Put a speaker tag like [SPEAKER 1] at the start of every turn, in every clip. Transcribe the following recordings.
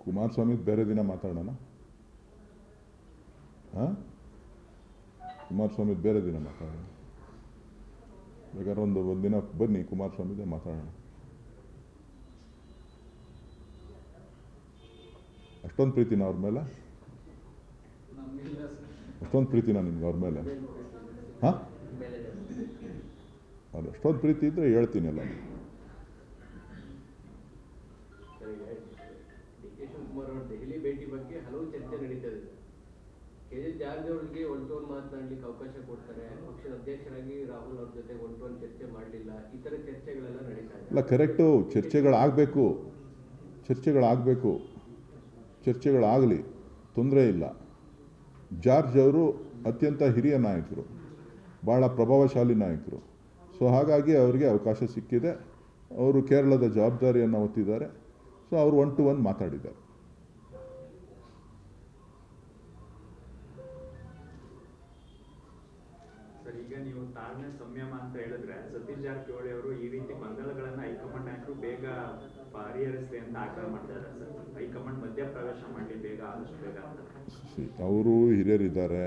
[SPEAKER 1] ಕುಮಾರಸ್ವಾಮಿ ಬೇರೆ ದಿನ ಮಾತಾಡೋಣ. ಹಾಂ, ಕುಮಾರಸ್ವಾಮಿ ಬೇರೆ ದಿನ ಮಾತಾಡೋಣ. ಬೇಕಾದ್ರೆ ಒಂದು ದಿನ ಬನ್ನಿ, ಕುಮಾರಸ್ವಾಮಿದೇ ಮಾತಾಡೋಣ. ಅಷ್ಟೊಂದು ಪ್ರೀತಿನ ಅವ್ರ ಮೇಲೆ? ಅಷ್ಟೊಂದು ಪ್ರೀತಿನ ನಿಮ್ಗೆ ಅವ್ರ ಮೇಲೆ? ಹಾಂ, ಅದು ಅಷ್ಟೊಂದು ಪ್ರೀತಿ ಇದ್ದರೆ ಹೇಳ್ತೀನಿ ಅಲ್ಲ.
[SPEAKER 2] ದೆಹಲಿ ಭೇಟಿ ಬಗ್ಗೆ ಹಲವು ಚರ್ಚೆ ನಡೀತಾ ಇದೆ. ಕೆ.ಜೆ. ಜಾರ್ಜ್ ಅವರಿಗೆ ಒನ್ ಟು ಒನ್ ಮಾತನಾಡಲಿಕ್ಕೆ ಅವಕಾಶ ಕೊಡ್ತಾರೆ, ಪಕ್ಷದ ಅಧ್ಯಕ್ಷರಾಗಿ ರಾಹುಲ್ ಅವ್ರ ಜೊತೆ ಒನ್ ಟು ಒನ್ ಚರ್ಚೆ ಮಾಡಲಿಲ್ಲ, ಈ ಥರ ಚರ್ಚೆಗಳೆಲ್ಲ ನಡೀತಾ ಇದೆ.
[SPEAKER 1] ಅಲ್ಲ, ಕರೆಕ್ಟು. ಚರ್ಚೆಗಳಾಗಲಿ, ತೊಂದರೆ ಇಲ್ಲ. ಜಾರ್ಜ್ ಅವರು ಅತ್ಯಂತ ಹಿರಿಯ ನಾಯಕರು, ಭಾಳ ಪ್ರಭಾವಶಾಲಿ ನಾಯಕರು. ಸೊ ಹಾಗಾಗಿ ಅವರಿಗೆ ಅವಕಾಶ ಸಿಕ್ಕಿದೆ. ಅವರು ಕೇರಳದ ಜವಾಬ್ದಾರಿಯನ್ನು ಹೊತ್ತಿದ್ದಾರೆ. ಸೊ ಅವರು ಒನ್ ಟು ಒನ್ ಮಾತಾಡಿದ್ದಾರೆ.
[SPEAKER 3] ಸರ್, ಈಗ ನೀವು ತಾಳ್ಮೆ ಸಂಯಮ ಅಂತ ಹೇಳಿದ್ರೆ ಸತೀಶ್ ಜಾರಕಿಹೊಳಿ ಅವರು ಈ ರೀತಿ ಗೊಂದಲಗಳನ್ನ ಹೈಕಮಾಂಡ್ ನಾಯಕರು ಬೇಗ ಪರಿಹರಿಸಲಿ ಅಂತ ಆಗ್ರಹ ಮಾಡ್ತಾರೆ ಸರ್. ಹೈಕಮಾಂಡ್ ಮಧ್ಯಪ್ರವೇಶ ಮಾಡಲಿ ಬೇಗ, ಆದಷ್ಟು ಬೇಗ ಅಂತ.
[SPEAKER 1] ಅವರು ಹಿರಿಯರಿದ್ದಾರೆ,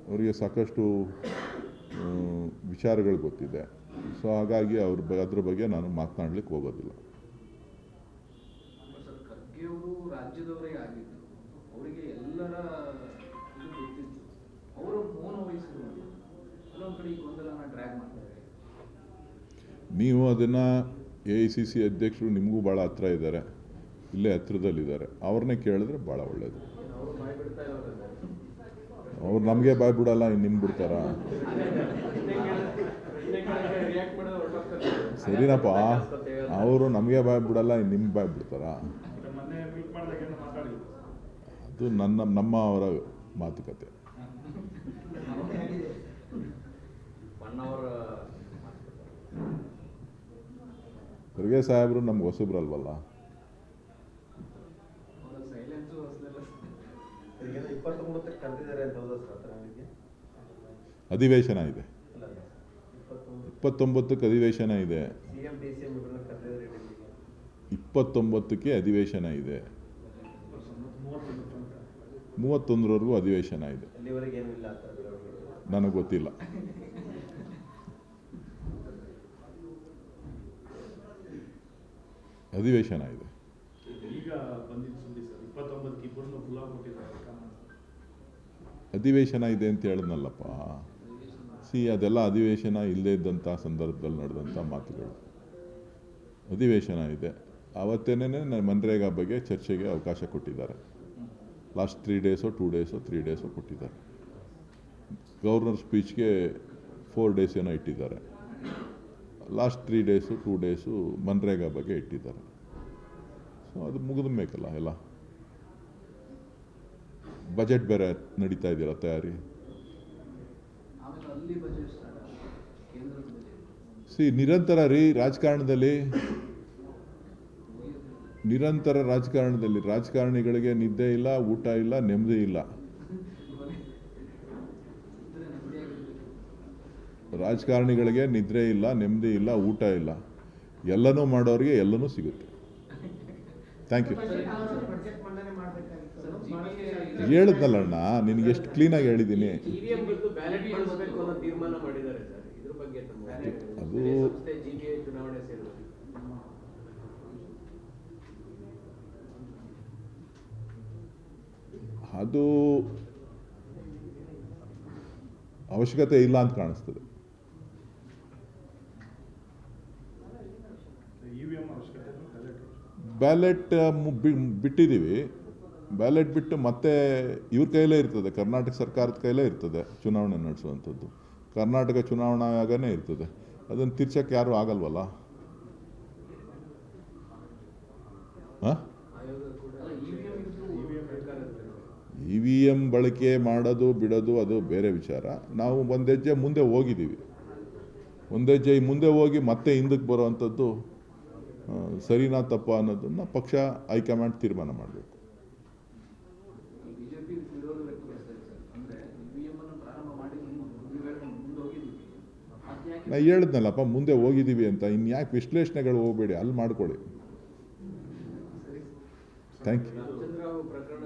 [SPEAKER 1] ಅವರಿಗೆ ಸಾಕಷ್ಟು ವಿಚಾರಗಳು ಗೊತ್ತಿದೆ. ಸೊ ಹಾಗಾಗಿ ಅದ್ರ ಬಗ್ಗೆ ನಾನು ಮಾತನಾಡ್ಲಿಕ್ಕೆ ಹೋಗೋದಿಲ್ಲ.
[SPEAKER 2] ಖರ್ಗೆ ಅವರು ರಾಜ್ಯದವರೇ ಆಗಿದ್ರು, ಅವರಿಗೆ ಎಲ್ಲರ ಇದು ಗೊತ್ತಿತ್ತು, ಅವರು ಮೌನ ವಹಿಸಿದ್ರು. ಕೆಲವೊಂದು ಕಡೆ ಈ ಗೊಂದಲನ ಡ್ರ್ಯಾಗ್ ಮಾಡ್ತಾರೆ.
[SPEAKER 1] ನೀವು ಅದನ್ನು AICC ಅಧ್ಯಕ್ಷರು ನಿಮಗೂ ಭಾಳ ಹತ್ರ ಇದ್ದಾರೆ, ಇಲ್ಲೇ ಹತ್ರದಲ್ಲಿದ್ದಾರೆ, ಅವ್ರನ್ನೇ ಕೇಳಿದ್ರೆ ಭಾಳ ಒಳ್ಳೆಯದು. ಅವ್ರು ನಮಗೆ ಬಾಯ್ ಬಿಡಲ್ಲ, ನಿಮ್ಗೆ ಬಿಡ್ತಾರ? ಸರಿನಪ್ಪ, ಅವರು ನಮಗೆ ಬಾಯ್ ಬಿಡಲ್ಲ, ನಿಮ್ಗೆ ಬಾಯ್ ಬಿಡ್ತಾರ? ಅದು ನಮ್ಮ ಅವರ ಮಾತುಕತೆ. ಖರ್ಗೆ ಸಾಹೇಬರು ನಮ್ಗೆ ಹೊಸಬ್ರಲ್ವಲ್ಲ. ಅಧಿವೇಶನ ಇದೆ, 29ಕ್ಕೆ ಅಧಿವೇಶನ ಇದೆ, 29ಕ್ಕೆ ಅಧಿವೇಶನ ಇದೆ, 31ರವರೆಗೂ ಅಧಿವೇಶನ ಇದೆ. ನನಗೆ ಗೊತ್ತಿಲ್ಲ. ಅಧಿವೇಶನ ಇದೆ. ಅಧಿವೇಶನ ಇದೆ ಅಂತ ಹೇಳಿದ್ನಲ್ಲಪ್ಪ. ಅದೆಲ್ಲ ಅಧಿವೇಶನ ಇಲ್ಲದೇ ಇದ್ದಂಥ ಸಂದರ್ಭದಲ್ಲಿ ನಡೆದಂಥ ಮಾತುಗಳು. ಅಧಿವೇಶನ ಇದೆ. ಆವತ್ತೇನೆ ಮನ್ರೇಗಾ ಬಗ್ಗೆ ಚರ್ಚೆಗೆ ಅವಕಾಶ ಕೊಟ್ಟಿದ್ದಾರೆ. ಲಾಸ್ಟ್ 3 ಡೇಸೋ 2 ಡೇಸೋ 3 ಡೇಸೋ ಕೊಟ್ಟಿದ್ದಾರೆ. ಗವರ್ನರ್ ಸ್ಪೀಚ್ಗೆ 4 ಡೇಸ್ ಏನೋ ಇಟ್ಟಿದ್ದಾರೆ. ಲಾಸ್ಟ್ 3 ಡೇಸು 2 ಡೇಸು ಮನ್ರೇಗಾ ಬಗ್ಗೆ ಇಟ್ಟಿದ್ದಾರೆ. ಸೊ ಅದು ಮುಗಿದ ಮೇಕಲ್ಲ ಎಲ್ಲ. ಬಜೆಟ್ ಬೇರೆ ನಡೀತಾ ಇದೆಯಲ್ಲ ತಯಾರಿ. ನಿರಂತರ ರಾಜಕಾರಣಿಗಳಿಗೆ ನಿದ್ದೆ ಇಲ್ಲ, ಊಟ ಇಲ್ಲ, ನೆಮ್ಮದಿ ಇಲ್ಲ. ರಾಜಕಾರಣಿಗಳಿಗೆ ನಿದ್ರೆ ಇಲ್ಲ, ನೆಮ್ಮದಿ ಇಲ್ಲ, ಊಟ ಇಲ್ಲ. ಎಲ್ಲನೂ ಮಾಡೋರಿಗೆ ಎಲ್ಲನೂ ಸಿಗುತ್ತೆ. Thank you. ಹೇಳಿದ್ನಲ್ಲಣ್ಣ, ನಿನಗೆ ಎಷ್ಟು ಕ್ಲೀನಾಗಿ ಹೇಳಿದ್ದೀನಿ. ಅದು ಅವಶ್ಯಕತೆ ಇಲ್ಲ ಅಂತ ಕಾಣಿಸ್ತದೆ. ಬ್ಯಾಲೆಟ್ ಬಿಟ್ಟಿದ್ದೀವಿ. ಬ್ಯಾಲೆಟ್ ಬಿಟ್ಟು ಮತ್ತೆ ಇವ್ರ ಕೈಲೇ ಇರ್ತದೆ, ಕರ್ನಾಟಕ ಸರ್ಕಾರದ ಕೈಲೇ ಇರ್ತದೆ ಚುನಾವಣೆ ನಡೆಸುವಂಥದ್ದು. ಕರ್ನಾಟಕ ಚುನಾವಣಾ ಆಯೋಗನೇ ಇರ್ತದೆ. ಅದನ್ನು ತಿರ್ಚಕ್ಕೆ ಯಾರೂ ಆಗಲ್ವಲ್ಲ. ಹಾಂ, EVM ಬಳಕೆ ಮಾಡೋದು ಬಿಡೋದು ಅದು ಬೇರೆ ವಿಚಾರ. ನಾವು ಒಂದು ಹೆಜ್ಜೆ ಮುಂದೆ ಹೋಗಿದ್ದೀವಿ. ಒಂದು ಹೆಜ್ಜೆ ಮುಂದೆ ಹೋಗಿ ಮತ್ತೆ ಹಿಂದಕ್ಕೆ ಬರುವಂಥದ್ದು ಸರಿನಾ ತಪ್ಪ ಅನ್ನೋದನ್ನು ಪಕ್ಷ ಹೈಕಮಾಂಡ್ ತೀರ್ಮಾನ ಮಾಡಬೇಕು. ನಾ ಹೇಳಿದ್ನಲ್ಲಪ್ಪ, ಮುಂದೆ ಹೋಗಿದ್ದೀವಿ ಅಂತ. ಇನ್ಯಾಕೆ ವಿಶ್ಲೇಷಣೆಗಳು ಹೋಗಬೇಡಿ, ಅಲ್ಲಿ ಮಾಡ್ಕೊಳ್ಳಿ. Thank you.
[SPEAKER 2] ರಾಮಚಂದ್ರರಾವ್ ಪ್ರಕರಣ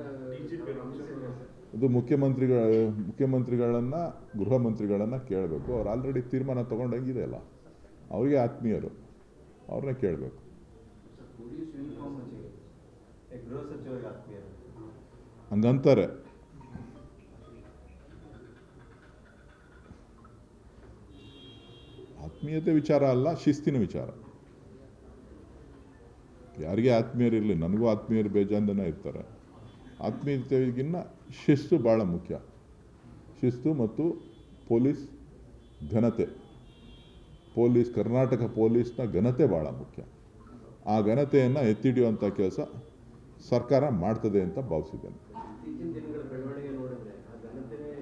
[SPEAKER 1] ಅದು ಮುಖ್ಯಮಂತ್ರಿಗಳನ್ನು ಗೃಹ ಮಂತ್ರಿಗಳನ್ನು ಕೇಳಬೇಕು. ಅವ್ರು ಆಲ್ರೆಡಿ ತೀರ್ಮಾನ ತೊಗೊಂಡಂಗಿದೆ ಅಲ್ಲ, ಅವರಿಗೆ ಆತ್ಮೀಯರು, ಅವ್ರನ್ನೇ ಕೇಳಬೇಕು.
[SPEAKER 4] ಗೃಹ ಸಚಿವರಿಗೆ ಆತ್ಮೀಯರು
[SPEAKER 1] ಹಂಗಂತಾರೆ. ಆತ್ಮೀಯತೆ ವಿಚಾರ ಅಲ್ಲ, ಶಿಸ್ತಿನ ವಿಚಾರ. ಯಾರಿಗೆ ಆತ್ಮೀಯರಿರಲಿ, ನನಗೂ ಆತ್ಮೀಯರು ಬೇಜಾನ್ ಜನ ಇರ್ತಾರೆ. ಆತ್ಮೀಯತೆಗಿನ್ನ ಶಿಸ್ತು ಭಾಳ ಮುಖ್ಯ. ಶಿಸ್ತು ಮತ್ತು ಪೊಲೀಸ್ ಘನತೆ, ಕರ್ನಾಟಕ ಪೊಲೀಸ್ನ ಘನತೆ ಭಾಳ ಮುಖ್ಯ. ಆ ಘನತೆಯನ್ನು ಎತ್ತಿಡಿಯುವಂಥ ಕೆಲಸ ಸರ್ಕಾರ ಮಾಡ್ತದೆ ಅಂತ ಭಾವಿಸಿದ್ದೇನೆ.
[SPEAKER 2] ಇತ್ತೀಚಿನ ದಿನಗಳ ಬೆಳವಣಿಗೆ ನೋಡಿದ್ರೆ ಆ ಘನತೆನೇ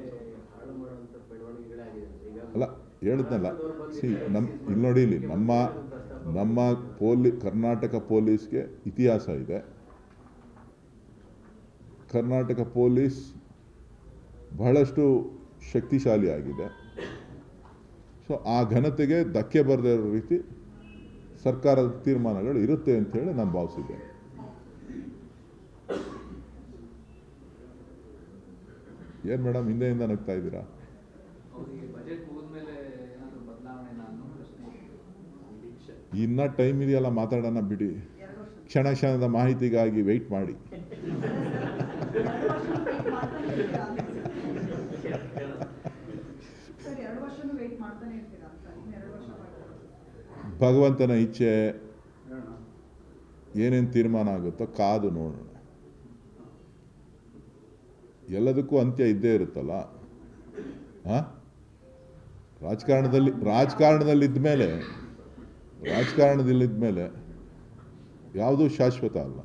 [SPEAKER 2] ಹಾಳು ಮಾಡುವಂಥ ಬೆಳವಣಿಗೆಗಳೇ ಆಗಿದೆ. ಈಗ
[SPEAKER 1] ಅಲ್ಲ ಹೇಳಿದ್ನಲ್ಲ, ಇಲ್ಲಿ ನೋಡಿ, ಇಲ್ಲಿ ನಮ್ಮ ಕರ್ನಾಟಕ ಪೊಲೀಸ್ಗೆ ಇತಿಹಾಸ ಇದೆ. ಕರ್ನಾಟಕ ಪೊಲೀಸ್ ಬಹಳಷ್ಟು ಶಕ್ತಿಶಾಲಿ ಆಗಿದೆ. ಸೊ ಆ ಘನತೆಗೆ ಧಕ್ಕೆ ಬರದೇ ಇರೋ ರೀತಿ ಸರ್ಕಾರದ ತೀರ್ಮಾನಗಳು ಇರುತ್ತೆ ಅಂತ ಹೇಳಿ ನಾನು ಭಾವಿಸಿದ್ದೇನೆ. ಏನು ಮೇಡಮ್ ಹಿಂದೆಯಿಂದ ನಗ್ತಾ ಇದ್ದೀರಾ? ಇನ್ನ ಟೈಮ್ ಇದೆಯಲ್ಲ, ಮಾತಾಡೋಣ ಬಿಡಿ. ಕ್ಷಣದ ಮಾಹಿತಿಗಾಗಿ ವೆಯ್ಟ್ ಮಾಡಿ. ಭಗವಂತನ ಇಚ್ಛೆ, ಏನೇನು ತೀರ್ಮಾನ ಆಗುತ್ತೋ ಕಾದು ನೋಡೋಣ. ಎಲ್ಲದಕ್ಕೂ ಅಂತ್ಯ ಇದ್ದೇ ಇರುತ್ತಲ್ಲ. ರಾಜಕಾರಣದಲ್ಲಿದ್ಮೇಲೆ ಯಾವುದೂ ಶಾಶ್ವತ ಅಲ್ಲ.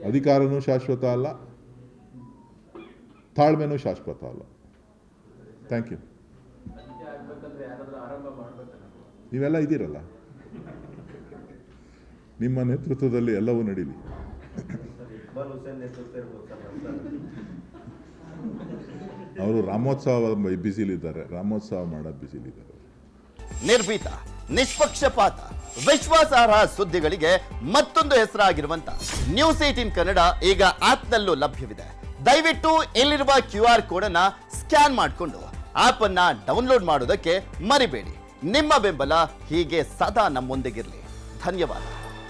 [SPEAKER 1] ಅಧಿಕಾರನೂ ಶಾಶ್ವತ ಅಲ್ಲ, ತಾಳ್ಮೆನೂ ಶಾಶ್ವತ ಅಲ್ಲ. Thank you. ನೀವೆಲ್ಲ ಇದ್ದೀರಲ್ಲ, ನಿಮ್ಮ ನೇತೃತ್ವದಲ್ಲಿ ಎಲ್ಲವೂ ನಡೀಲಿ. ಅವರು ರಾಮೋತ್ಸವ ಬಿಸಿಲಿದ್ದಾರೆ, ರಾಮೋತ್ಸವ ಮಾಡೋದು ಬಿಸಿಲಿದ್ದಾರೆ.
[SPEAKER 5] ನಿರ್ಭೀತ, ನಿಷ್ಪಕ್ಷಪಾತ, ವಿಶ್ವಾಸಾರ್ಹ ಸುದ್ದಿಗಳಿಗೆ ಮತ್ತೊಂದು ಹೆಸರಾಗಿರುವಂತ ನ್ಯೂಸ್ 18 ಕನ್ನಡ ಈಗ ಆಪ್ನಲ್ಲೂ ಲಭ್ಯವಿದೆ. ದಯವಿಟ್ಟು ಇಲ್ಲಿರುವ QR ಕೋಡ್ ಅನ್ನ ಸ್ಕ್ಯಾನ್ ಮಾಡಿಕೊಂಡು ಆಪ್ ಅನ್ನ ಡೌನ್ಲೋಡ್ ಮಾಡೋದಕ್ಕೆ ಮರಿಬೇಡಿ. ನಿಮ್ಮ ಬೆಂಬಲ ಹೀಗೆ ಸದಾ ನಮ್ಮೊಂದಿಗಿರಲಿ. ಧನ್ಯವಾದ.